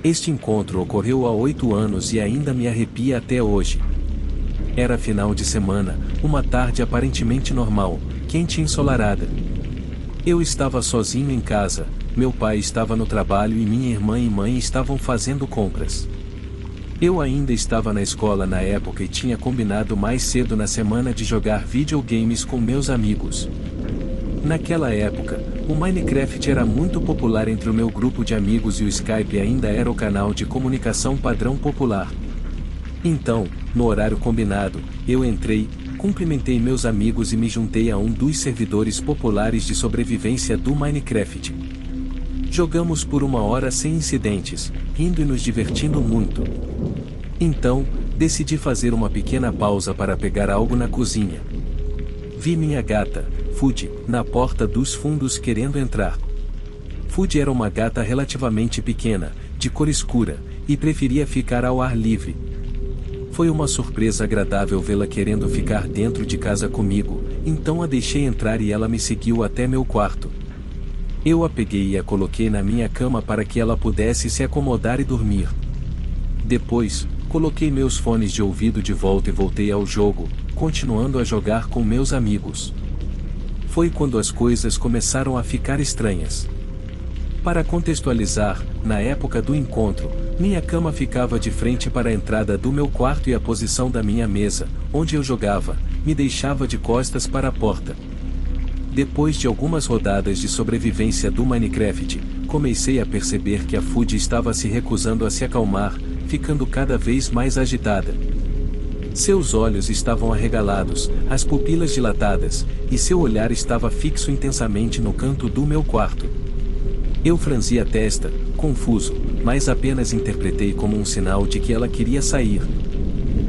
Este encontro ocorreu há 8 anos e ainda me arrepia até hoje. Era final de semana, uma tarde aparentemente normal, quente e ensolarada. Eu estava sozinho em casa, meu pai estava no trabalho e minha irmã e mãe estavam fazendo compras. Eu ainda estava na escola na época e tinha combinado mais cedo na semana de jogar videogames com meus amigos. Naquela época, o Minecraft era muito popular entre o meu grupo de amigos e o Skype ainda era o canal de comunicação padrão popular. Então, no horário combinado, eu entrei, cumprimentei meus amigos e me juntei a um dos servidores populares de sobrevivência do Minecraft. Jogamos por 1 hora sem incidentes, rindo e nos divertindo muito. Então, decidi fazer uma pequena pausa para pegar algo na cozinha. Vi minha gata, Fuji, na porta dos fundos querendo entrar. Fuji era uma gata relativamente pequena, de cor escura, e preferia ficar ao ar livre. Foi uma surpresa agradável vê-la querendo ficar dentro de casa comigo, então a deixei entrar e ela me seguiu até meu quarto. Eu a peguei e a coloquei na minha cama para que ela pudesse se acomodar e dormir. Depois, coloquei meus fones de ouvido de volta e voltei ao jogo, continuando a jogar com meus amigos. Foi quando as coisas começaram a ficar estranhas. Para contextualizar, na época do encontro, minha cama ficava de frente para a entrada do meu quarto e a posição da minha mesa, onde eu jogava, me deixava de costas para a porta. Depois de algumas rodadas de sobrevivência do Minecraft, comecei a perceber que a Fuji estava se recusando a se acalmar, ficando cada vez mais agitada. Seus olhos estavam arregalados, as pupilas dilatadas, e seu olhar estava fixo intensamente no canto do meu quarto. Eu franzi a testa, confuso, mas apenas interpretei como um sinal de que ela queria sair.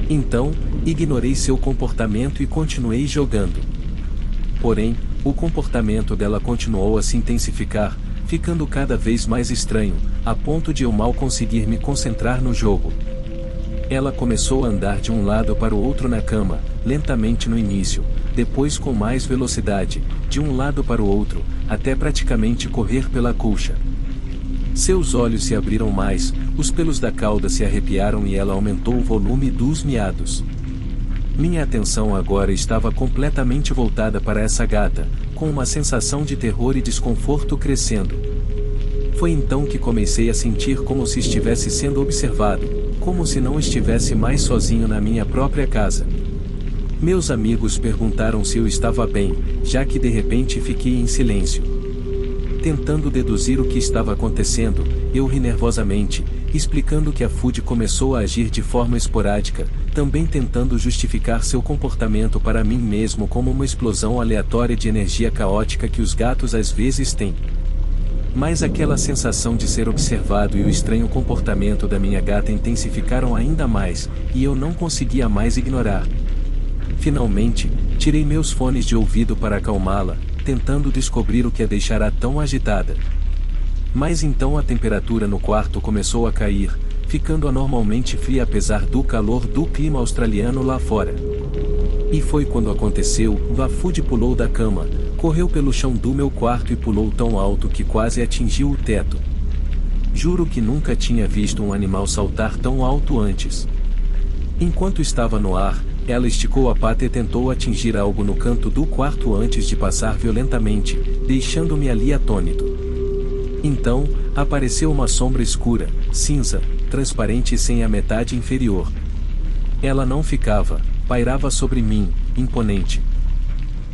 Então, ignorei seu comportamento e continuei jogando. Porém, o comportamento dela continuou a se intensificar, ficando cada vez mais estranho, a ponto de eu mal conseguir me concentrar no jogo. Ela começou a andar de um lado para o outro na cama, lentamente no início, depois com mais velocidade, de um lado para o outro, até praticamente correr pela colcha. Seus olhos se abriram mais, os pelos da cauda se arrepiaram e ela aumentou o volume dos miados. Minha atenção agora estava completamente voltada para essa gata, com uma sensação de terror e desconforto crescendo. Foi então que comecei a sentir como se estivesse sendo observado, como se não estivesse mais sozinho na minha própria casa. Meus amigos perguntaram se eu estava bem, já que de repente fiquei em silêncio. Tentando deduzir o que estava acontecendo, eu ri nervosamente, explicando que a Fuji começou a agir de forma esporádica, também tentando justificar seu comportamento para mim mesmo como uma explosão aleatória de energia caótica que os gatos às vezes têm. Mas aquela sensação de ser observado e o estranho comportamento da minha gata intensificaram ainda mais, e eu não conseguia mais ignorar. Finalmente, tirei meus fones de ouvido para acalmá-la, tentando descobrir o que a deixará tão agitada. Mas então a temperatura no quarto começou a cair, ficando anormalmente fria apesar do calor do clima australiano lá fora. E foi quando aconteceu, a Fuji pulou da cama, correu pelo chão do meu quarto e pulou tão alto que quase atingiu o teto. Juro que nunca tinha visto um animal saltar tão alto antes. Enquanto estava no ar, ela esticou a pata e tentou atingir algo no canto do quarto antes de passar violentamente, deixando-me ali atônito. Então, apareceu uma sombra escura, cinza, transparente e sem a metade inferior. Ela não ficava, pairava sobre mim, imponente.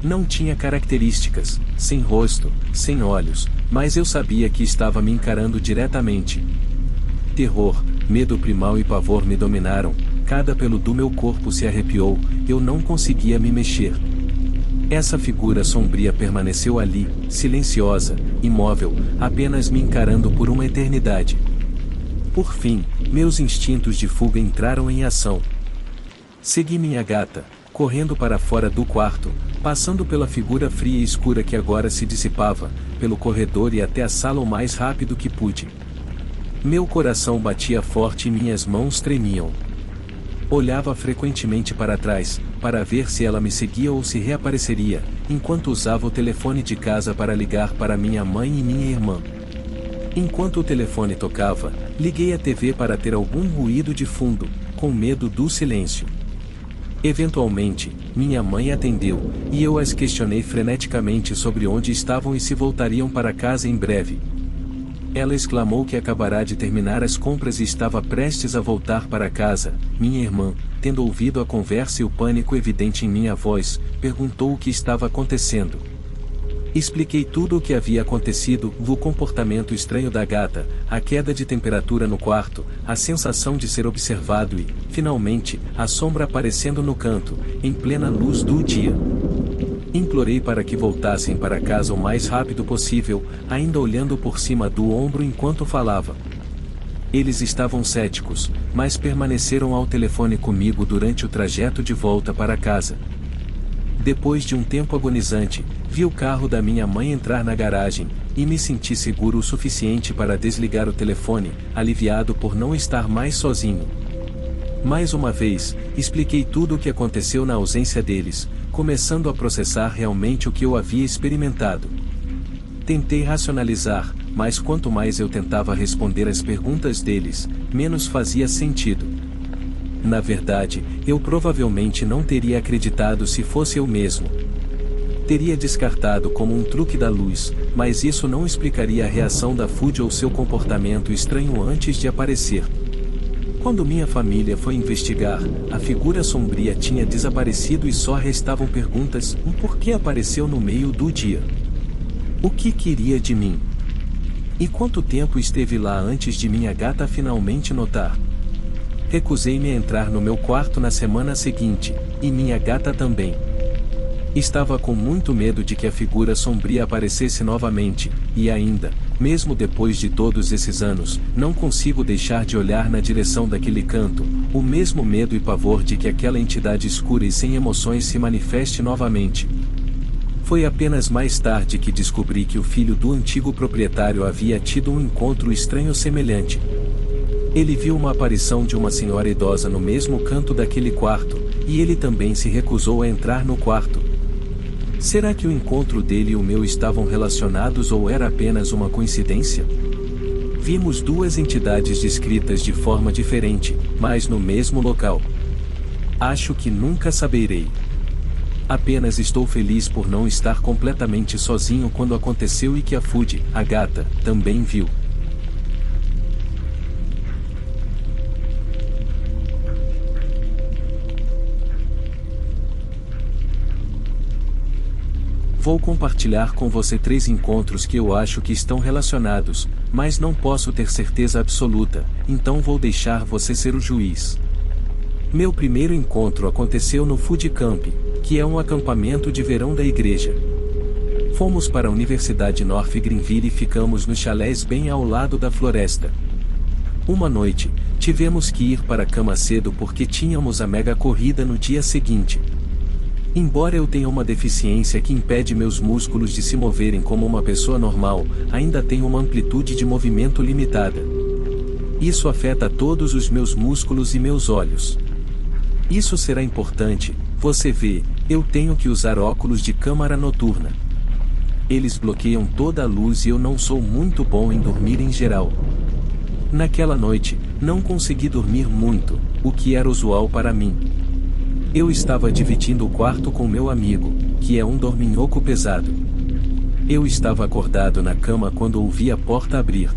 Não tinha características, sem rosto, sem olhos, mas eu sabia que estava me encarando diretamente. Terror, medo primal e pavor me dominaram, cada pelo do meu corpo se arrepiou, eu não conseguia me mexer. Essa figura sombria permaneceu ali, silenciosa, imóvel, apenas me encarando por uma eternidade. Por fim, meus instintos de fuga entraram em ação. Segui minha gata, correndo para fora do quarto, passando pela figura fria e escura que agora se dissipava, pelo corredor e até a sala o mais rápido que pude. Meu coração batia forte e minhas mãos tremiam. Olhava frequentemente para trás, para ver se ela me seguia ou se reapareceria, enquanto usava o telefone de casa para ligar para minha mãe e minha irmã. Enquanto o telefone tocava, liguei a TV para ter algum ruído de fundo, com medo do silêncio. Eventualmente, minha mãe atendeu, e eu as questionei freneticamente sobre onde estavam e se voltariam para casa em breve. Ela exclamou que acabará de terminar as compras e estava prestes a voltar para casa. Minha irmã, tendo ouvido a conversa e o pânico evidente em minha voz, perguntou o que estava acontecendo. Expliquei tudo o que havia acontecido, o comportamento estranho da gata, a queda de temperatura no quarto, a sensação de ser observado e, finalmente, a sombra aparecendo no canto, em plena luz do dia. Implorei para que voltassem para casa o mais rápido possível, ainda olhando por cima do ombro enquanto falava. Eles estavam céticos, mas permaneceram ao telefone comigo durante o trajeto de volta para casa. Depois de um tempo agonizante, vi o carro da minha mãe entrar na garagem, e me senti seguro o suficiente para desligar o telefone, aliviado por não estar mais sozinho. Mais uma vez, expliquei tudo o que aconteceu na ausência deles, começando a processar realmente o que eu havia experimentado. Tentei racionalizar, mas quanto mais eu tentava responder às perguntas deles, menos fazia sentido. Na verdade, eu provavelmente não teria acreditado se fosse eu mesmo. Teria descartado como um truque da luz, mas isso não explicaria a reação da Fuji ou seu comportamento estranho antes de aparecer. Quando minha família foi investigar, a figura sombria tinha desaparecido e só restavam perguntas: por que apareceu no meio do dia? O que queria de mim? E quanto tempo esteve lá antes de minha gata finalmente notar? Recusei-me a entrar no meu quarto na semana seguinte, e minha gata também. Estava com muito medo de que a figura sombria aparecesse novamente, e ainda, mesmo depois de todos esses anos, não consigo deixar de olhar na direção daquele canto, o mesmo medo e pavor de que aquela entidade escura e sem emoções se manifeste novamente. Foi apenas mais tarde que descobri que o filho do antigo proprietário havia tido um encontro estranho semelhante. Ele viu uma aparição de uma senhora idosa no mesmo canto daquele quarto, e ele também se recusou a entrar no quarto. Será que o encontro dele e o meu estavam relacionados ou era apenas uma coincidência? Vimos duas entidades descritas de forma diferente, mas no mesmo local. Acho que nunca saberei. Apenas estou feliz por não estar completamente sozinho quando aconteceu e que a Fuji, a gata, também viu. Vou compartilhar com você 3 encontros que eu acho que estão relacionados, mas não posso ter certeza absoluta, então vou deixar você ser o juiz. Meu primeiro encontro aconteceu no Fuji Camp, que é um acampamento de verão da igreja. Fomos para a Universidade North Greenville e ficamos nos chalés bem ao lado da floresta. Uma noite, tivemos que ir para a cama cedo porque tínhamos a mega corrida no dia seguinte. Embora eu tenha uma deficiência que impede meus músculos de se moverem como uma pessoa normal, ainda tenho uma amplitude de movimento limitada. Isso afeta todos os meus músculos e meus olhos. Isso será importante, você vê, eu tenho que usar óculos de câmara noturna. Eles bloqueiam toda a luz e eu não sou muito bom em dormir em geral. Naquela noite, não consegui dormir muito, o que era usual para mim. Eu estava dividindo o quarto com meu amigo, que é um dorminhoco pesado. Eu estava acordado na cama quando ouvi a porta abrir.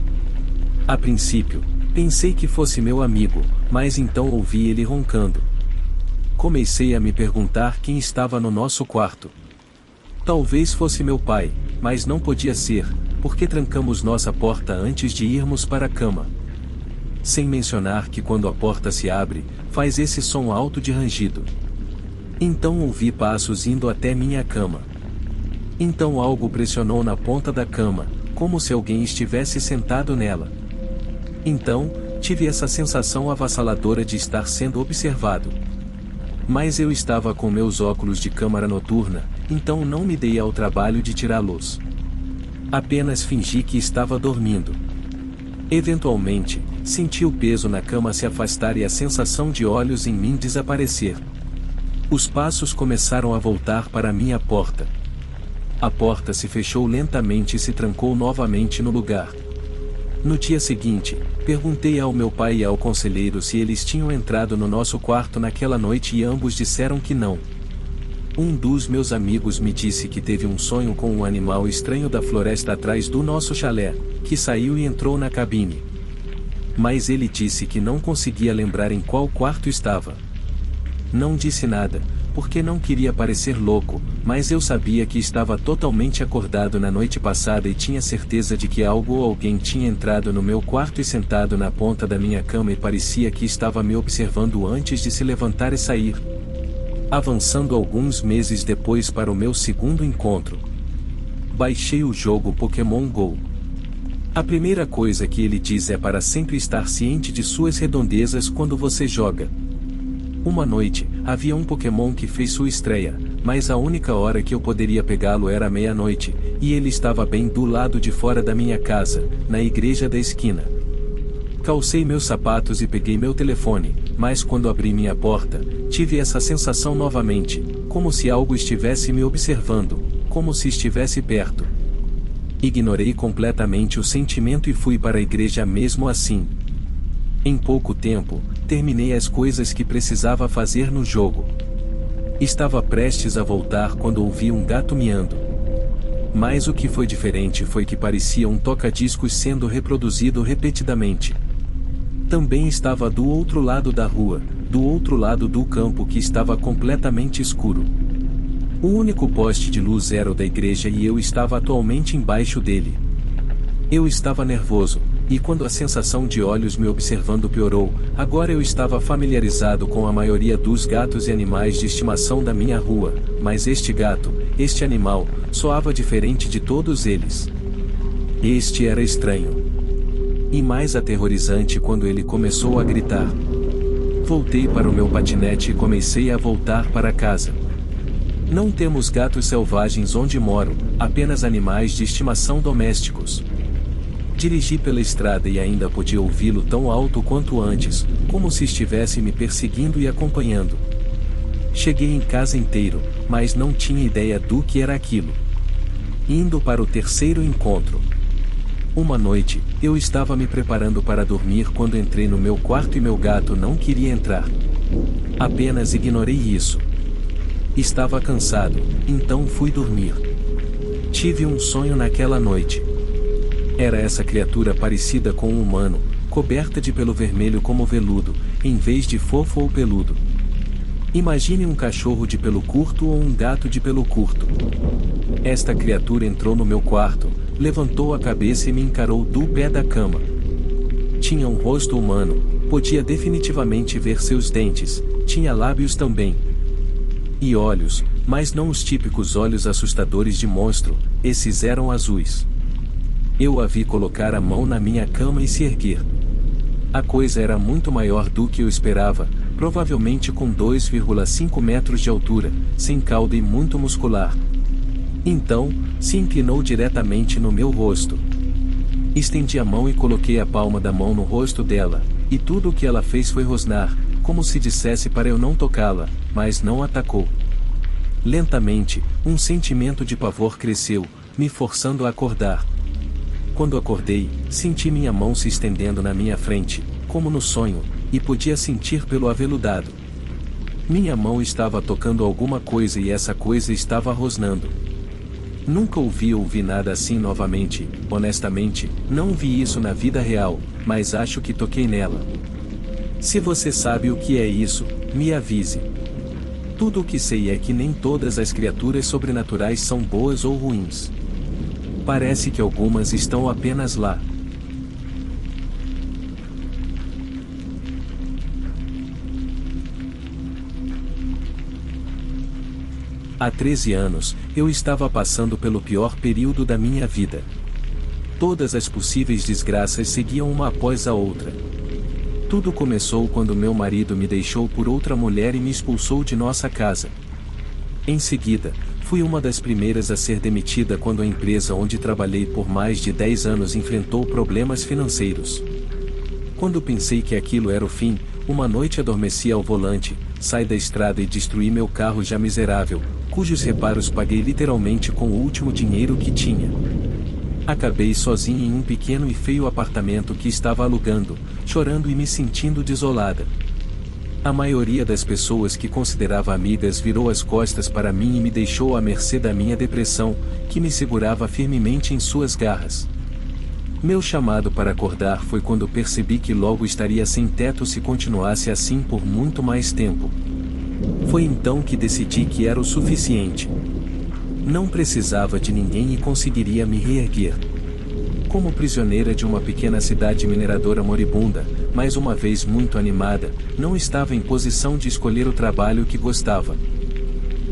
A princípio, pensei que fosse meu amigo, mas então ouvi ele roncando. Comecei a me perguntar quem estava no nosso quarto. Talvez fosse meu pai, mas não podia ser, porque trancamos nossa porta antes de irmos para a cama. Sem mencionar que quando a porta se abre, faz esse som alto de rangido. Então ouvi passos indo até minha cama. Então algo pressionou na ponta da cama, como se alguém estivesse sentado nela. Então, tive essa sensação avassaladora de estar sendo observado. Mas eu estava com meus óculos de câmara noturna, então não me dei ao trabalho de tirá-los. Apenas fingi que estava dormindo. Eventualmente, senti o peso na cama se afastar e a sensação de olhos em mim desaparecer. Os passos começaram a voltar para minha porta. A porta se fechou lentamente e se trancou novamente no lugar. No dia seguinte, perguntei ao meu pai e ao conselheiro se eles tinham entrado no nosso quarto naquela noite e ambos disseram que não. Um dos meus amigos me disse que teve um sonho com um animal estranho da floresta atrás do nosso chalé, que saiu e entrou na cabine. Mas ele disse que não conseguia lembrar em qual quarto estava. Não disse nada, porque não queria parecer louco, mas eu sabia que estava totalmente acordado na noite passada e tinha certeza de que algo ou alguém tinha entrado no meu quarto e sentado na ponta da minha cama e parecia que estava me observando antes de se levantar e sair. Avançando alguns meses depois para o meu segundo encontro, baixei o jogo Pokémon Go. A primeira coisa que ele diz é para sempre estar ciente de suas redondezas quando você joga. Uma noite, havia um Pokémon que fez sua estreia, mas a única hora que eu poderia pegá-lo era meia-noite, e ele estava bem do lado de fora da minha casa, na igreja da esquina. Calcei meus sapatos e peguei meu telefone, mas quando abri minha porta, tive essa sensação novamente, como se algo estivesse me observando, como se estivesse perto. Ignorei completamente o sentimento e fui para a igreja mesmo assim. Em pouco tempo, terminei as coisas que precisava fazer no jogo. Estava prestes a voltar quando ouvi um gato miando. Mas o que foi diferente foi que parecia um toca-discos sendo reproduzido repetidamente. Também estava do outro lado da rua, do outro lado do campo que estava completamente escuro. O único poste de luz era o da igreja e eu estava atualmente embaixo dele. Eu estava nervoso, e quando a sensação de olhos me observando piorou, agora eu estava familiarizado com a maioria dos gatos e animais de estimação da minha rua, mas este gato, este animal, soava diferente de todos eles. Este era estranho. E mais aterrorizante quando ele começou a gritar. Voltei para o meu patinete e comecei a voltar para casa. Não temos gatos selvagens onde moro, apenas animais de estimação domésticos. Dirigi pela estrada e ainda podia ouvi-lo tão alto quanto antes, como se estivesse me perseguindo e acompanhando. Cheguei em casa inteiro, mas não tinha ideia do que era aquilo. Indo para o terceiro encontro. Uma noite, eu estava me preparando para dormir quando entrei no meu quarto e meu gato não queria entrar. Apenas ignorei isso. Estava cansado, então fui dormir. Tive um sonho naquela noite. Era essa criatura parecida com um humano, coberta de pelo vermelho como veludo, em vez de fofo ou peludo. Imagine um cachorro de pelo curto ou um gato de pelo curto. Esta criatura entrou no meu quarto, levantou a cabeça e me encarou do pé da cama. Tinha um rosto humano, podia definitivamente ver seus dentes, tinha lábios também. E olhos, mas não os típicos olhos assustadores de monstro, esses eram azuis. Eu a vi colocar a mão na minha cama e se erguer. A coisa era muito maior do que eu esperava, provavelmente com 2,5 metros de altura, sem cauda e muito muscular. Então, se inclinou diretamente no meu rosto. Estendi a mão e coloquei a palma da mão no rosto dela, e tudo o que ela fez foi rosnar, como se dissesse para eu não tocá-la, mas não atacou. Lentamente, um sentimento de pavor cresceu, me forçando a acordar. Quando acordei, senti minha mão se estendendo na minha frente, como no sonho, e podia sentir pelo aveludado. Minha mão estava tocando alguma coisa e essa coisa estava rosnando. Nunca ouvi nada assim novamente, honestamente, não vi isso na vida real, mas acho que toquei nela. Se você sabe o que é isso, me avise. Tudo o que sei é que nem todas as criaturas sobrenaturais são boas ou ruins. Parece que algumas estão apenas lá. Há 13 anos, eu estava passando pelo pior período da minha vida. Todas as possíveis desgraças seguiam uma após a outra. Tudo começou quando meu marido me deixou por outra mulher e me expulsou de nossa casa. Em seguida, fui uma das primeiras a ser demitida quando a empresa onde trabalhei por mais de 10 anos enfrentou problemas financeiros. Quando pensei que aquilo era o fim, uma noite adormeci ao volante, saí da estrada e destruí meu carro já miserável, cujos reparos paguei literalmente com o último dinheiro que tinha. Acabei sozinha em um pequeno e feio apartamento que estava alugando, chorando e me sentindo desolada. A maioria das pessoas que considerava amigas virou as costas para mim e me deixou à mercê da minha depressão, que me segurava firmemente em suas garras. Meu chamado para acordar foi quando percebi que logo estaria sem teto se continuasse assim por muito mais tempo. Foi então que decidi que era o suficiente. Não precisava de ninguém e conseguiria me reerguer. Como prisioneira de uma pequena cidade mineradora moribunda, mais uma vez muito animada, não estava em posição de escolher o trabalho que gostava.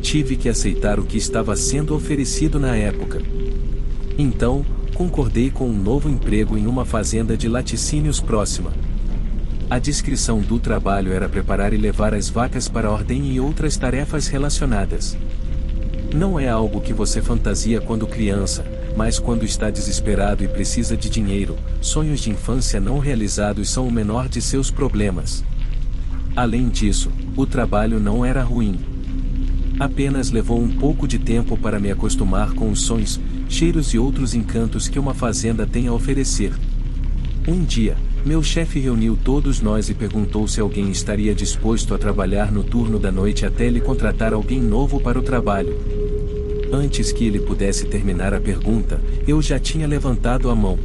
Tive que aceitar o que estava sendo oferecido na época. Então, concordei com um novo emprego em uma fazenda de laticínios próxima. A descrição do trabalho era preparar e levar as vacas para a ordem e outras tarefas relacionadas. Não é algo que você fantasia quando criança, mas quando está desesperado e precisa de dinheiro, sonhos de infância não realizados são o menor de seus problemas. Além disso, o trabalho não era ruim. Apenas levou um pouco de tempo para me acostumar com os sons, cheiros e outros encantos que uma fazenda tem a oferecer. Um dia, meu chefe reuniu todos nós e perguntou se alguém estaria disposto a trabalhar no turno da noite até ele contratar alguém novo para o trabalho. Antes que ele pudesse terminar a pergunta, eu já tinha levantado a mão.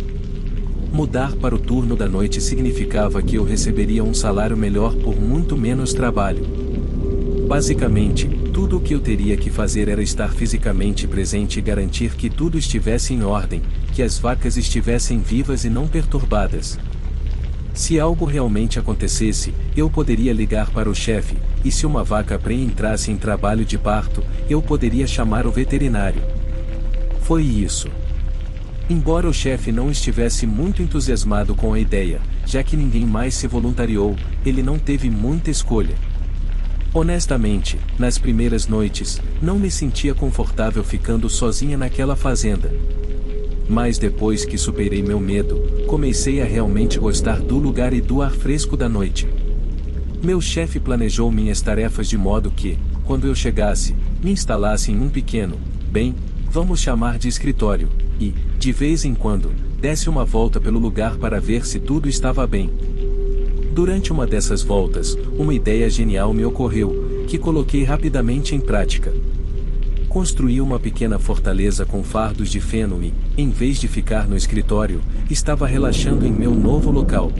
Mudar para o turno da noite significava que eu receberia um salário melhor por muito menos trabalho. Basicamente, tudo o que eu teria que fazer era estar fisicamente presente e garantir que tudo estivesse em ordem, que as vacas estivessem vivas e não perturbadas. Se algo realmente acontecesse, eu poderia ligar para o chefe, e se uma vaca prenhe entrasse em trabalho de parto, eu poderia chamar o veterinário. Foi isso. Embora o chefe não estivesse muito entusiasmado com a ideia, já que ninguém mais se voluntariou, ele não teve muita escolha. Honestamente, nas primeiras noites, não me sentia confortável ficando sozinha naquela fazenda. Mas depois que superei meu medo, comecei a realmente gostar do lugar e do ar fresco da noite. Meu chefe planejou minhas tarefas de modo que, quando eu chegasse, me instalasse em um pequeno, vamos chamar de escritório, e, de vez em quando, desse uma volta pelo lugar para ver se tudo estava bem. Durante uma dessas voltas, uma ideia genial me ocorreu, que coloquei rapidamente em prática. Construí uma pequena fortaleza com fardos de feno e, em vez de ficar no escritório, estava relaxando em meu novo local.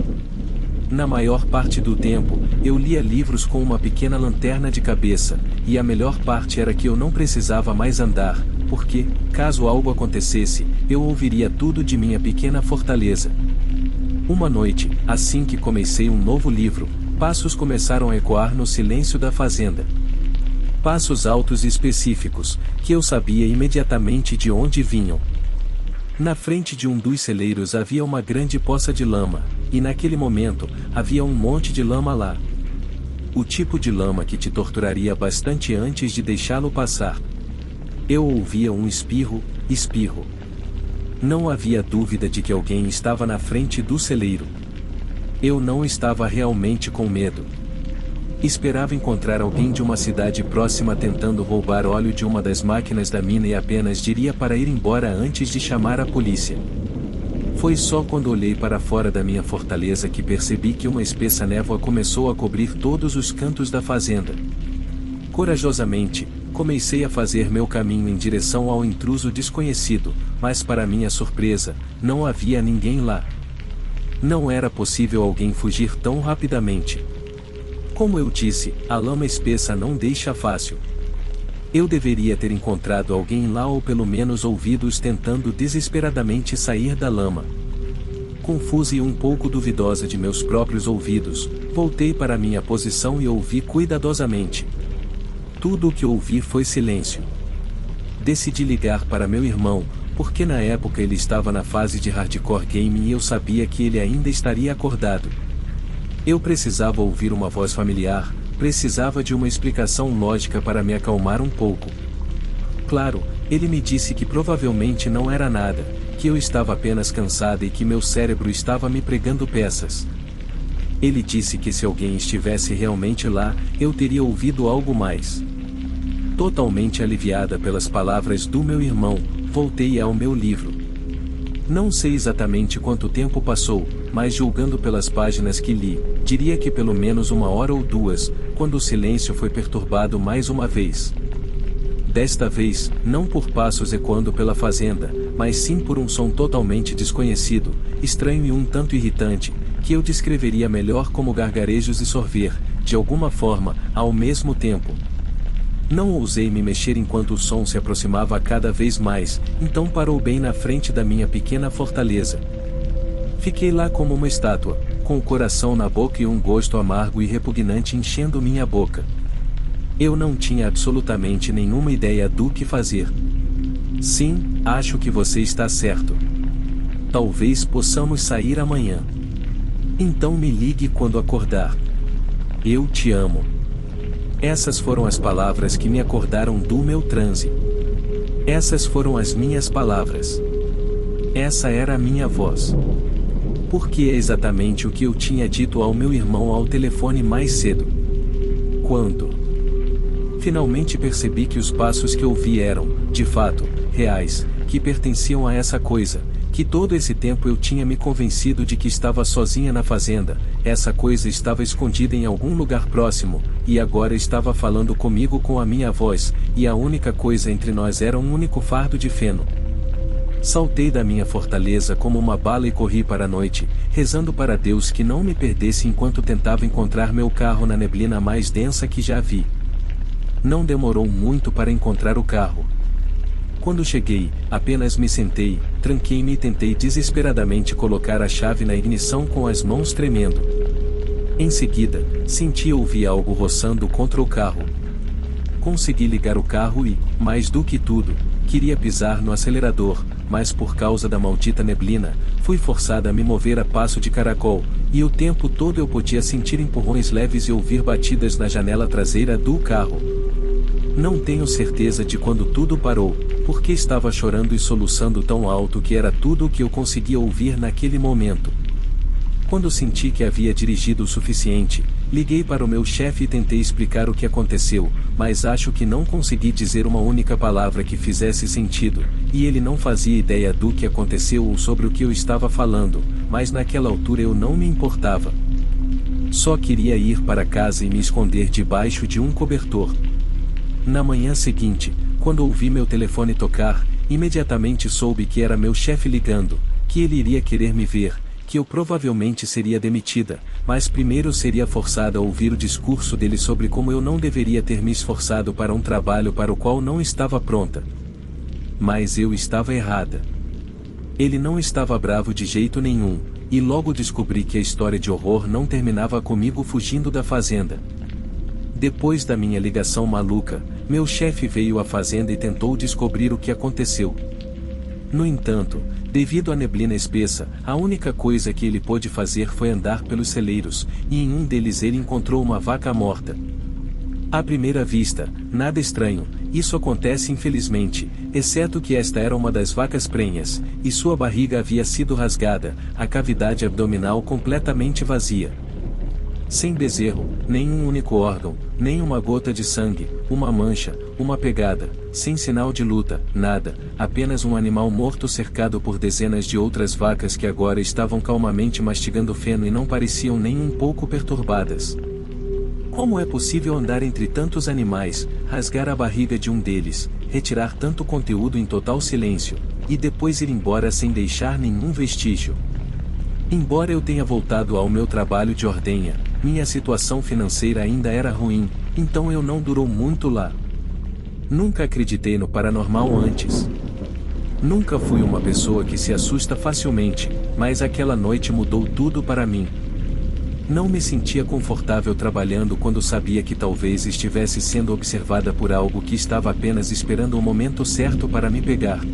Na maior parte do tempo, eu lia livros com uma pequena lanterna de cabeça, e a melhor parte era que eu não precisava mais andar, porque, caso algo acontecesse, eu ouviria tudo de minha pequena fortaleza. Uma noite, assim que comecei um novo livro, passos começaram a ecoar no silêncio da fazenda. Passos altos e específicos, que eu sabia imediatamente de onde vinham. Na frente de um dos celeiros havia uma grande poça de lama, e naquele momento, havia um monte de lama lá. O tipo de lama que te torturaria bastante antes de deixá-lo passar. Eu ouvia um espirro. Não havia dúvida de que alguém estava na frente do celeiro. Eu não estava realmente com medo. Esperava encontrar alguém de uma cidade próxima tentando roubar óleo de uma das máquinas da mina e apenas diria para ir embora antes de chamar a polícia. Foi só quando olhei para fora da minha fortaleza que percebi que uma espessa névoa começou a cobrir todos os cantos da fazenda. Corajosamente, comecei a fazer meu caminho em direção ao intruso desconhecido, mas para minha surpresa, não havia ninguém lá. Não era possível alguém fugir tão rapidamente. Como eu disse, a lama espessa não deixa fácil. Eu deveria ter encontrado alguém lá ou pelo menos ouvido-os tentando desesperadamente sair da lama. Confusa e um pouco duvidosa de meus próprios ouvidos, voltei para minha posição e ouvi cuidadosamente. Tudo o que ouvi foi silêncio. Decidi ligar para meu irmão, porque na época ele estava na fase de hardcore gaming e eu sabia que ele ainda estaria acordado. Eu precisava ouvir uma voz familiar, precisava de uma explicação lógica para me acalmar um pouco. Claro, ele me disse que provavelmente não era nada, que eu estava apenas cansada e que meu cérebro estava me pregando peças. Ele disse que se alguém estivesse realmente lá, eu teria ouvido algo mais. Totalmente aliviada pelas palavras do meu irmão, voltei ao meu livro. Não sei exatamente quanto tempo passou, mas julgando pelas páginas que li, diria que pelo menos 1 hora ou 2, quando o silêncio foi perturbado mais uma vez. Desta vez, não por passos ecoando pela fazenda, mas sim por um som totalmente desconhecido, estranho e um tanto irritante, que eu descreveria melhor como gargarejos e sorver, de alguma forma, ao mesmo tempo. Não ousei me mexer enquanto o som se aproximava cada vez mais, então parou bem na frente da minha pequena fortaleza. Fiquei lá como uma estátua, com o coração na boca e um gosto amargo e repugnante enchendo minha boca. Eu não tinha absolutamente nenhuma ideia do que fazer. Sim, acho que você está certo. Talvez possamos sair amanhã. Então me ligue quando acordar. Eu te amo. Essas foram as palavras que me acordaram do meu transe. Essas foram as minhas palavras. Essa era a minha voz. Porque é exatamente o que eu tinha dito ao meu irmão ao telefone mais cedo. Quando finalmente percebi que os passos que ouvi eram, de fato, reais, que pertenciam a essa coisa, que todo esse tempo eu tinha me convencido de que estava sozinha na fazenda, essa coisa estava escondida em algum lugar próximo, e agora estava falando comigo com a minha voz, e a única coisa entre nós era um único fardo de feno. Saltei da minha fortaleza como uma bala e corri para a noite, rezando para Deus que não me perdesse enquanto tentava encontrar meu carro na neblina mais densa que já vi. Não demorou muito para encontrar o carro. Quando cheguei, apenas me sentei, tranquei-me e tentei desesperadamente colocar a chave na ignição com as mãos tremendo. Em seguida, senti e ouvi algo roçando contra o carro. Consegui ligar o carro e, mais do que tudo, queria pisar no acelerador, mas por causa da maldita neblina, fui forçada a me mover a passo de caracol, e o tempo todo eu podia sentir empurrões leves e ouvir batidas na janela traseira do carro. Não tenho certeza de quando tudo parou, porque estava chorando e soluçando tão alto que era tudo o que eu conseguia ouvir naquele momento. Quando senti que havia dirigido o suficiente, liguei para o meu chefe e tentei explicar o que aconteceu, mas acho que não consegui dizer uma única palavra que fizesse sentido, e ele não fazia ideia do que aconteceu ou sobre o que eu estava falando, mas naquela altura eu não me importava. Só queria ir para casa e me esconder debaixo de um cobertor. Na manhã seguinte, quando ouvi meu telefone tocar, imediatamente soube que era meu chefe ligando, que ele iria querer me ver, que eu provavelmente seria demitida, mas primeiro seria forçada a ouvir o discurso dele sobre como eu não deveria ter me esforçado para um trabalho para o qual não estava pronta. Mas eu estava errada. Ele não estava bravo de jeito nenhum, e logo descobri que a história de horror não terminava comigo fugindo da fazenda. Depois da minha ligação maluca, meu chefe veio à fazenda e tentou descobrir o que aconteceu. No entanto, devido à neblina espessa, a única coisa que ele pôde fazer foi andar pelos celeiros, e em um deles ele encontrou uma vaca morta. À primeira vista, nada estranho, isso acontece infelizmente, exceto que esta era uma das vacas prenhas, e sua barriga havia sido rasgada, a cavidade abdominal completamente vazia. Sem bezerro, nem um único órgão, nem uma gota de sangue, uma mancha, uma pegada, sem sinal de luta, nada, apenas um animal morto cercado por dezenas de outras vacas que agora estavam calmamente mastigando feno e não pareciam nem um pouco perturbadas. Como é possível andar entre tantos animais, rasgar a barriga de um deles, retirar tanto conteúdo em total silêncio, e depois ir embora sem deixar nenhum vestígio? Embora eu tenha voltado ao meu trabalho de ordenha, minha situação financeira ainda era ruim, então eu não durou muito lá. Nunca acreditei no paranormal antes. Nunca fui uma pessoa que se assusta facilmente, mas aquela noite mudou tudo para mim. Não me sentia confortável trabalhando quando sabia que talvez estivesse sendo observada por algo que estava apenas esperando o momento certo para me pegar.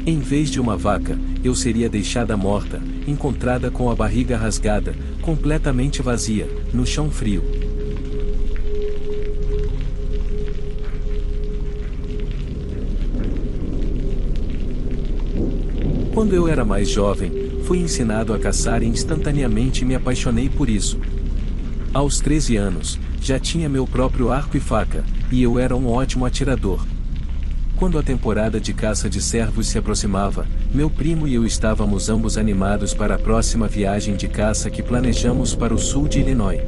Em vez de uma vaca, eu seria deixada morta, encontrada com a barriga rasgada, completamente vazia, no chão frio. Quando eu era mais jovem, fui ensinado a caçar e instantaneamente me apaixonei por isso. Aos 13 anos, já tinha meu próprio arco e faca, e eu era um ótimo atirador. Quando a temporada de caça de cervos se aproximava, meu primo e eu estávamos ambos animados para a próxima viagem de caça que planejamos para o sul de Illinois.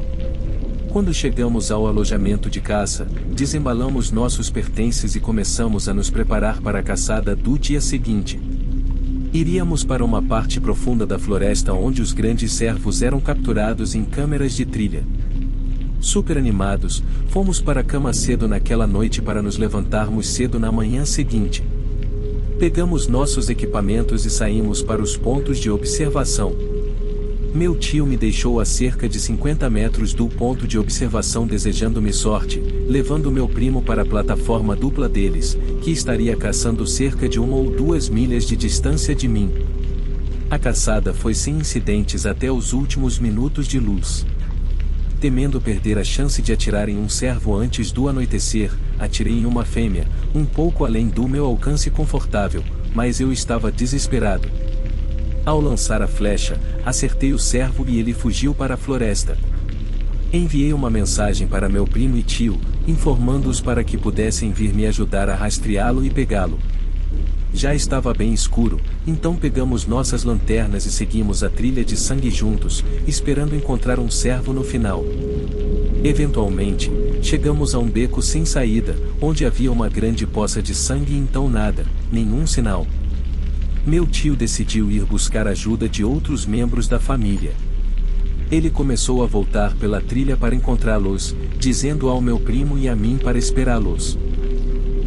Quando chegamos ao alojamento de caça, desembalamos nossos pertences e começamos a nos preparar para a caçada do dia seguinte. Iríamos para uma parte profunda da floresta onde os grandes cervos eram capturados em câmeras de trilha. Super animados, fomos para a cama cedo naquela noite para nos levantarmos cedo na manhã seguinte. Pegamos nossos equipamentos e saímos para os pontos de observação. Meu tio me deixou a cerca de 50 metros do ponto de observação desejando-me sorte, levando meu primo para a plataforma dupla deles, que estaria caçando cerca de 1 ou 2 milhas de distância de mim. A caçada foi sem incidentes até os últimos minutos de luz. Temendo perder a chance de atirar em um cervo antes do anoitecer, atirei em uma fêmea, um pouco além do meu alcance confortável, mas eu estava desesperado. Ao lançar a flecha, acertei o cervo e ele fugiu para a floresta. Enviei uma mensagem para meu primo e tio, informando-os para que pudessem vir me ajudar a rastreá-lo e pegá-lo. Já estava bem escuro, então pegamos nossas lanternas e seguimos a trilha de sangue juntos, esperando encontrar um cervo no final. Eventualmente, chegamos a um beco sem saída, onde havia uma grande poça de sangue e então nada, nenhum sinal. Meu tio decidiu ir buscar ajuda de outros membros da família. Ele começou a voltar pela trilha para encontrá-los, dizendo ao meu primo e a mim para esperá-los.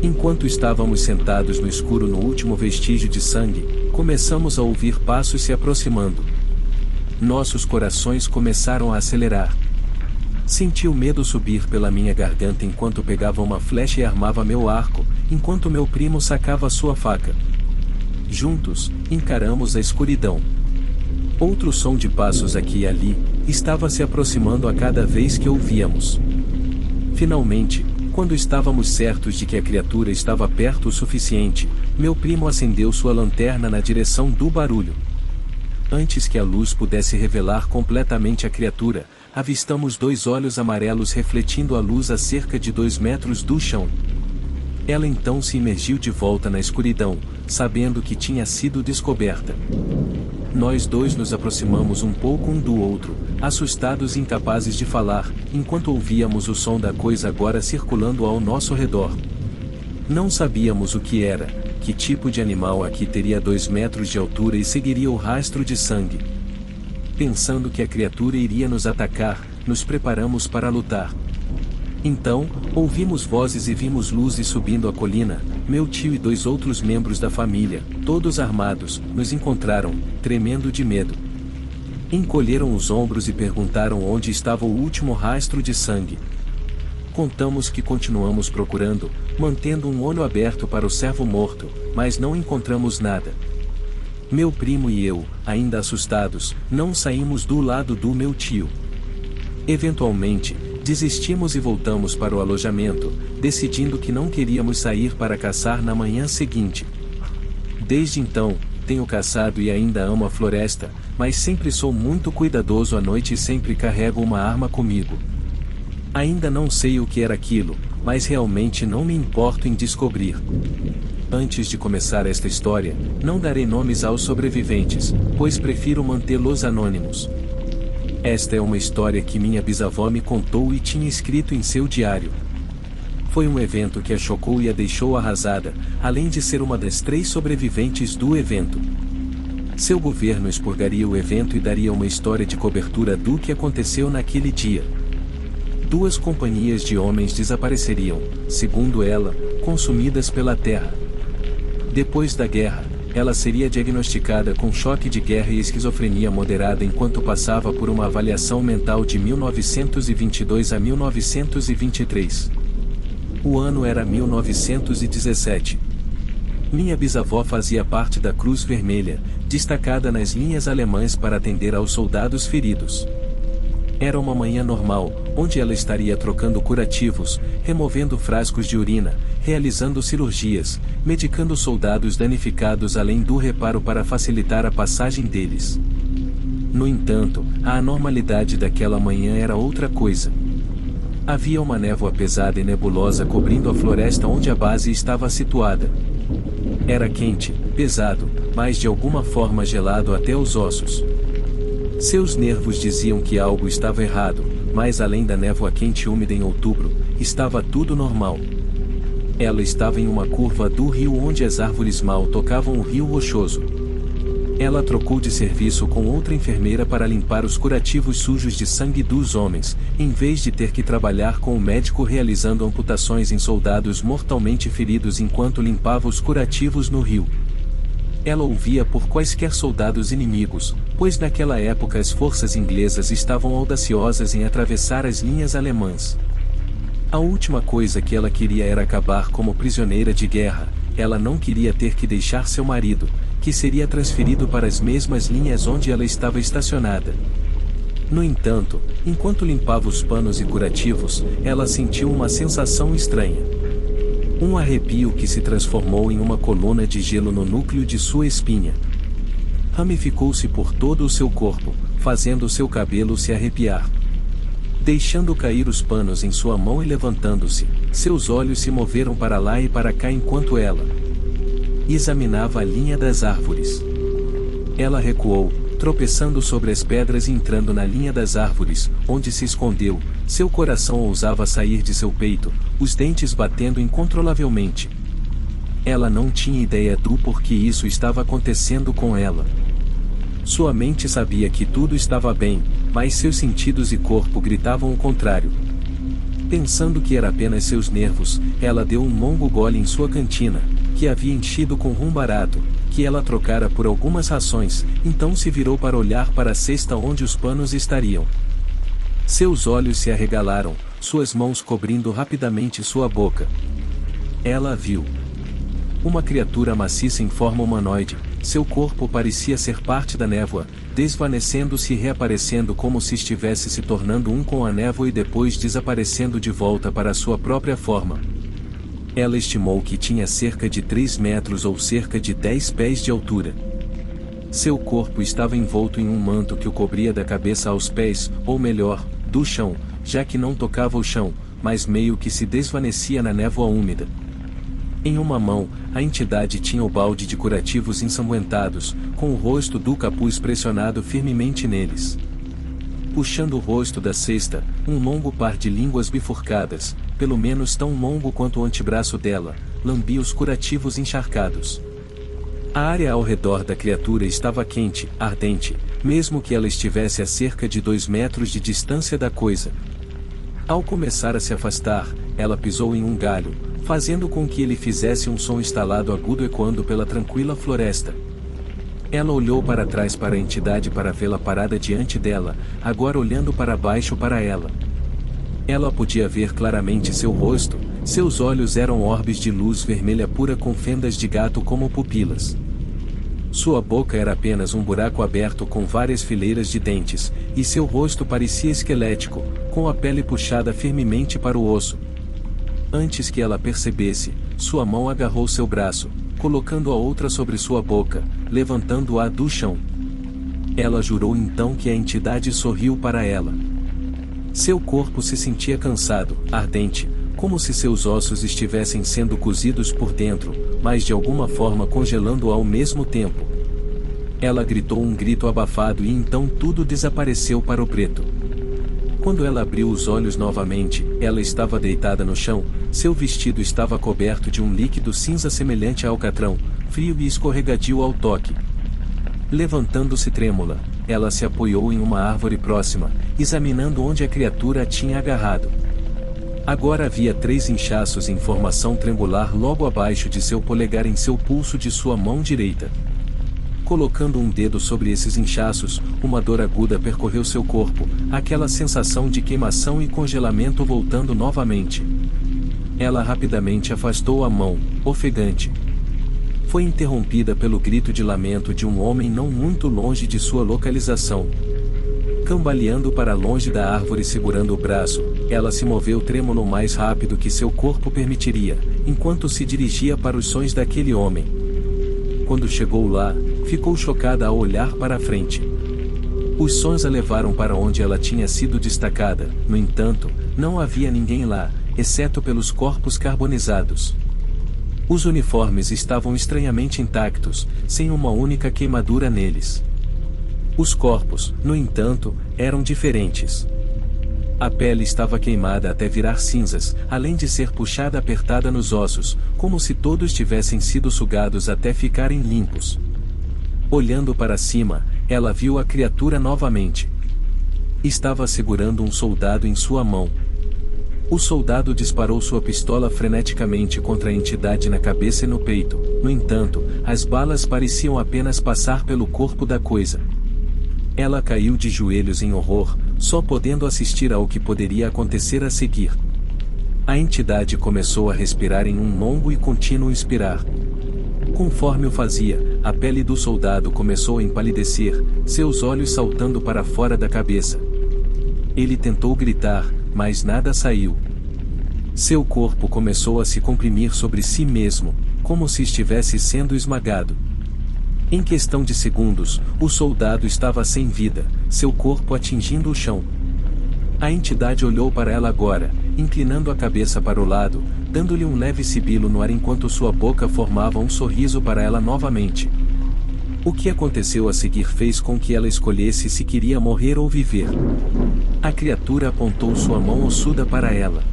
Enquanto estávamos sentados no escuro no último vestígio de sangue, começamos a ouvir passos se aproximando. Nossos corações começaram a acelerar. Senti o medo subir pela minha garganta enquanto pegava uma flecha e armava meu arco, enquanto meu primo sacava sua faca. Juntos, encaramos a escuridão. Outro som de passos aqui e ali, estava se aproximando a cada vez que ouvíamos. Finalmente, quando estávamos certos de que a criatura estava perto o suficiente, meu primo acendeu sua lanterna na direção do barulho. Antes que a luz pudesse revelar completamente a criatura, avistamos 2 olhos amarelos refletindo a luz a cerca de 2 metros do chão. Ela então se imergiu de volta na escuridão, sabendo que tinha sido descoberta. Nós dois nos aproximamos um pouco um do outro, assustados e incapazes de falar, enquanto ouvíamos o som da coisa agora circulando ao nosso redor. Não sabíamos o que era, que tipo de animal aqui teria 2 metros de altura e seguiria o rastro de sangue. Pensando que a criatura iria nos atacar, nos preparamos para lutar. Então, ouvimos vozes e vimos luzes subindo a colina. Meu tio e 2 outros membros da família, todos armados, nos encontraram, tremendo de medo. Encolheram os ombros e perguntaram onde estava o último rastro de sangue. Contamos que continuamos procurando, mantendo um olho aberto para o cervo morto, mas não encontramos nada. Meu primo e eu, ainda assustados, não saímos do lado do meu tio. Eventualmente, desistimos e voltamos para o alojamento, decidindo que não queríamos sair para caçar na manhã seguinte. Desde então, tenho caçado e ainda amo a floresta, mas sempre sou muito cuidadoso à noite e sempre carrego uma arma comigo. Ainda não sei o que era aquilo, mas realmente não me importo em descobrir. Antes de começar esta história, não darei nomes aos sobreviventes, pois prefiro mantê-los anônimos. Esta é uma história que minha bisavó me contou e tinha escrito em seu diário. Foi um evento que a chocou e a deixou arrasada, além de ser uma das 3 sobreviventes do evento. Seu governo expurgaria o evento e daria uma história de cobertura do que aconteceu naquele dia. 2 companhias de homens desapareceriam, segundo ela, consumidas pela terra. Depois da guerra, ela seria diagnosticada com choque de guerra e esquizofrenia moderada enquanto passava por uma avaliação mental de 1922 a 1923. O ano era 1917. Minha bisavó fazia parte da Cruz Vermelha, destacada nas linhas alemãs para atender aos soldados feridos. Era uma manhã normal, onde ela estaria trocando curativos, removendo frascos de urina, realizando cirurgias, medicando soldados danificados além do reparo para facilitar a passagem deles. No entanto, a anormalidade daquela manhã era outra coisa. Havia uma névoa pesada e nebulosa cobrindo a floresta onde a base estava situada. Era quente, pesado, mas de alguma forma gelado até os ossos. Seus nervos diziam que algo estava errado, mas além da névoa quente e úmida em outubro, estava tudo normal. Ela estava em uma curva do rio onde as árvores mal tocavam o rio rochoso. Ela trocou de serviço com outra enfermeira para limpar os curativos sujos de sangue dos homens, em vez de ter que trabalhar com o médico realizando amputações em soldados mortalmente feridos enquanto limpava os curativos no rio. Ela ouvia por quaisquer soldados inimigos, pois naquela época as forças inglesas estavam audaciosas em atravessar as linhas alemãs. A última coisa que ela queria era acabar como prisioneira de guerra. Ela não queria ter que deixar seu marido, que seria transferido para as mesmas linhas onde ela estava estacionada. No entanto, enquanto limpava os panos e curativos, ela sentiu uma sensação estranha. Um arrepio que se transformou em uma coluna de gelo no núcleo de sua espinha. Ramificou-se por todo o seu corpo, fazendo seu cabelo se arrepiar. Deixando cair os panos em sua mão e levantando-se, seus olhos se moveram para lá e para cá enquanto ela examinava a linha das árvores. Ela recuou, tropeçando sobre as pedras e entrando na linha das árvores, onde se escondeu. Seu coração ousava sair de seu peito, os dentes batendo incontrolavelmente. Ela não tinha ideia do porquê isso estava acontecendo com ela. Sua mente sabia que tudo estava bem, mas seus sentidos e corpo gritavam o contrário. Pensando que era apenas seus nervos, ela deu um longo gole em sua cantina, que havia enchido com rum barato, que ela trocara por algumas rações, então se virou para olhar para a cesta onde os panos estariam. Seus olhos se arregalaram, suas mãos cobrindo rapidamente sua boca. Ela a viu. Uma criatura maciça em forma humanoide, seu corpo parecia ser parte da névoa, desvanecendo-se e reaparecendo como se estivesse se tornando um com a névoa e depois desaparecendo de volta para sua própria forma. Ela estimou que tinha cerca de 3 metros ou cerca de 10 pés de altura. Seu corpo estava envolto em um manto que o cobria da cabeça aos pés, ou melhor, do chão, já que não tocava o chão, mas meio que se desvanecia na névoa úmida. Em uma mão, a entidade tinha o balde de curativos ensanguentados, com o rosto do capuz pressionado firmemente neles. Puxando o rosto da cesta, um longo par de línguas bifurcadas, pelo menos tão longo quanto o antebraço dela, lambia os curativos encharcados. A área ao redor da criatura estava quente, ardente, mesmo que ela estivesse a cerca de 2 metros de distância da coisa. Ao começar a se afastar, ela pisou em um galho, fazendo com que ele fizesse um som estalado agudo ecoando pela tranquila floresta. Ela olhou para trás para a entidade para vê-la parada diante dela, agora olhando para baixo para ela. Ela podia ver claramente seu rosto, seus olhos eram orbes de luz vermelha pura com fendas de gato como pupilas. Sua boca era apenas um buraco aberto com várias fileiras de dentes, e seu rosto parecia esquelético, com a pele puxada firmemente para o osso. Antes que ela percebesse, sua mão agarrou seu braço, colocando a outra sobre sua boca, levantando-a do chão. Ela jurou então que a entidade sorriu para ela. Seu corpo se sentia cansado, ardente, como se seus ossos estivessem sendo cozidos por dentro, mas de alguma forma congelando ao mesmo tempo. Ela gritou um grito abafado e então tudo desapareceu para o preto. Quando ela abriu os olhos novamente, ela estava deitada no chão, seu vestido estava coberto de um líquido cinza semelhante a alcatrão, frio e escorregadio ao toque. Levantando-se trêmula, ela se apoiou em uma árvore próxima, examinando onde a criatura a tinha agarrado. Agora havia 3 inchaços em formação triangular logo abaixo de seu polegar em seu pulso de sua mão direita. Colocando um dedo sobre esses inchaços, uma dor aguda percorreu seu corpo, aquela sensação de queimação e congelamento voltando novamente. Ela rapidamente afastou a mão, ofegante. Foi interrompida pelo grito de lamento de um homem não muito longe de sua localização. Cambaleando para longe da árvore segurando o braço, ela se moveu trêmulo o mais rápido que seu corpo permitiria, enquanto se dirigia para os sons daquele homem. Quando chegou lá, ficou chocada ao olhar para a frente. Os sons a levaram para onde ela tinha sido destacada, no entanto, Não havia ninguém lá, exceto pelos corpos carbonizados. Os uniformes estavam estranhamente intactos, sem uma única queimadura neles. Os corpos, no entanto, eram diferentes. A pele estava queimada até virar cinzas, além de ser puxada apertada nos ossos, como se todos tivessem sido sugados até ficarem limpos. Olhando para cima, ela viu a criatura novamente. Estava segurando um soldado em sua mão. O soldado disparou sua pistola freneticamente contra a entidade na cabeça e no peito. No entanto, as balas pareciam apenas passar pelo corpo da coisa. Ela caiu de joelhos em horror, só podendo assistir ao que poderia acontecer a seguir. A entidade começou a respirar em um longo e contínuo expirar. Conforme o fazia, a pele do soldado começou a empalidecer, seus olhos saltando para fora da cabeça. Ele tentou gritar, mas nada saiu. Seu corpo começou a se comprimir sobre si mesmo, como se estivesse sendo esmagado. Em questão de segundos, o soldado estava sem vida, seu corpo atingindo o chão. A entidade olhou para ela agora, inclinando a cabeça para o lado, dando-lhe um leve sibilo no ar enquanto sua boca formava um sorriso para ela novamente. O que aconteceu a seguir fez com que ela escolhesse se queria morrer ou viver. A criatura apontou sua mão ossuda para ela.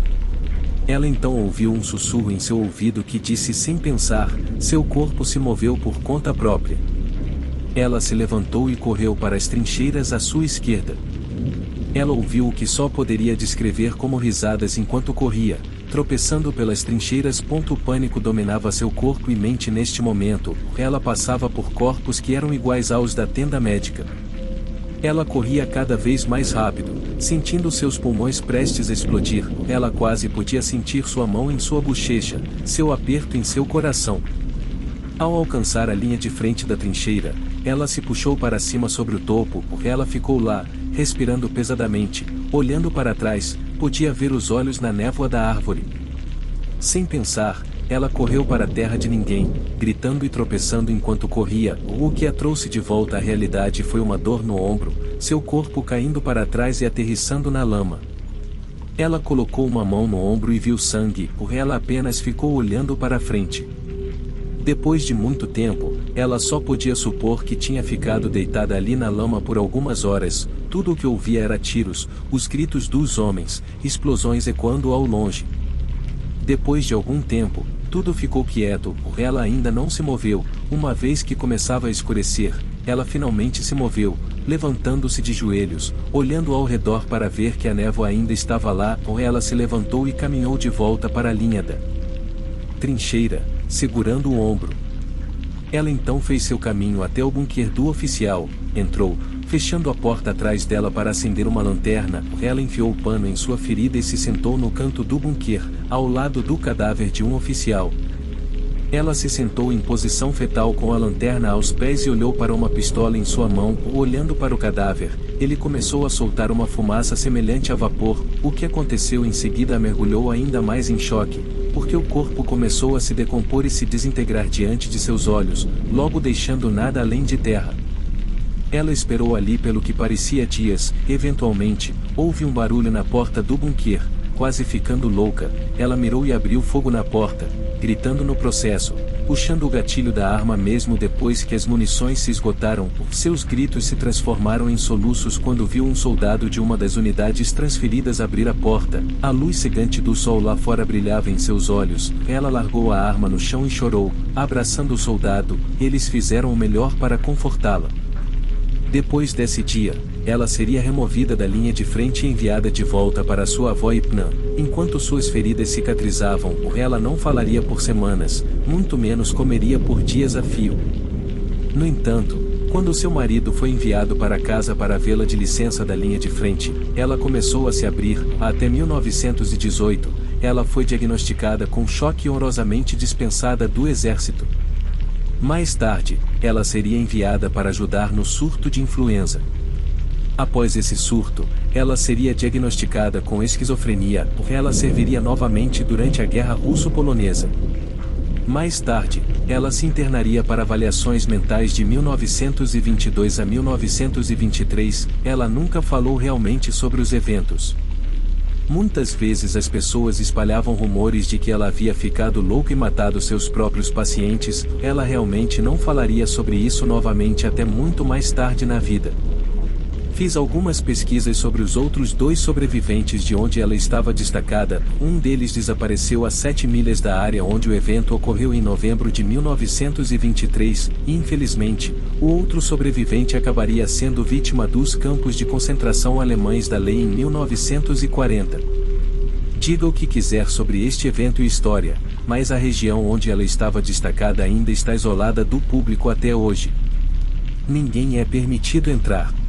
Ela então ouviu um sussurro em seu ouvido que disse sem pensar, seu corpo se moveu por conta própria. Ela se levantou e correu para as trincheiras à sua esquerda. Ela ouviu o que só poderia descrever como risadas enquanto corria, tropeçando pelas trincheiras. O pânico dominava seu corpo e mente neste momento, ela passava por corpos que eram iguais aos da tenda médica. Ela corria cada vez mais rápido, sentindo seus pulmões prestes a explodir. Ela quase podia sentir sua mão em sua bochecha, seu aperto em seu coração. Ao alcançar a linha de frente da trincheira, ela se puxou para cima sobre o topo. Ela ficou lá, respirando pesadamente, olhando para trás, podia ver os olhos na névoa da árvore. Sem pensar, ela correu para a terra de ninguém, gritando e tropeçando enquanto corria. O que a trouxe de volta à realidade foi uma dor no ombro, seu corpo caindo para trás e aterrissando na lama. Ela colocou uma mão no ombro e viu sangue, ela apenas ficou olhando para a frente. Depois de muito tempo, ela só podia supor que tinha ficado deitada ali na lama por algumas horas. Tudo o que ouvia era tiros, os gritos dos homens, explosões ecoando ao longe. Depois de algum tempo, tudo ficou quieto, ela ainda não se moveu. Uma vez que começava a escurecer, ela finalmente se moveu, levantando-se de joelhos, olhando ao redor para ver que a névoa ainda estava lá. Ela se levantou e caminhou de volta para a linha da trincheira, segurando o ombro. Ela então fez seu caminho até o bunker do oficial, entrou, fechando a porta atrás dela para acender uma lanterna. Ela enfiou o pano em sua ferida e se sentou no canto do bunker, ao lado do cadáver de um oficial. Ela se sentou em posição fetal com a lanterna aos pés e olhou para uma pistola em sua mão. Olhando para o cadáver, ele começou a soltar uma fumaça semelhante a vapor. O que aconteceu em seguida a mergulhou ainda mais em choque, porque o corpo começou a se decompor e se desintegrar diante de seus olhos, logo deixando nada além de terra. Ela esperou ali pelo que parecia dias. Eventualmente, houve um barulho na porta do bunker. Quase ficando louca, ela mirou e abriu fogo na porta, gritando no processo, puxando o gatilho da arma mesmo depois que as munições se esgotaram. Seus gritos se transformaram em soluços quando viu um soldado de uma das unidades transferidas abrir a porta. A luz cegante do sol lá fora brilhava em seus olhos. Ela largou a arma no chão e chorou, abraçando o soldado. Eles fizeram o melhor para confortá-la. Depois desse dia, ela seria removida da linha de frente e enviada de volta para sua avó Ipnã. Enquanto suas feridas cicatrizavam, ela não falaria por semanas, muito menos comeria por dias a fio. No entanto, quando seu marido foi enviado para casa para vê-la de licença da linha de frente, ela começou a se abrir. Até 1918, ela foi diagnosticada com choque e honrosamente dispensada do exército. Mais tarde, ela seria enviada para ajudar no surto de influenza. Após esse surto, ela seria diagnosticada com esquizofrenia. Ela serviria novamente durante a Guerra Russo-Polonesa. Mais tarde, ela se internaria para avaliações mentais de 1922 a 1923. Ela nunca falou realmente sobre os eventos. Muitas vezes as pessoas espalhavam rumores de que ela havia ficado louca e matado seus próprios pacientes. Ela realmente não falaria sobre isso novamente até muito mais tarde na vida. Fiz algumas pesquisas sobre os outros 2 sobreviventes de onde ela estava destacada. Um deles desapareceu a 7 milhas da área onde o evento ocorreu em novembro de 1923, e infelizmente, o outro sobrevivente acabaria sendo vítima dos campos de concentração alemães da lei em 1940. Diga o que quiser sobre este evento e história, mas a região onde ela estava destacada ainda está isolada do público até hoje. Ninguém é permitido entrar.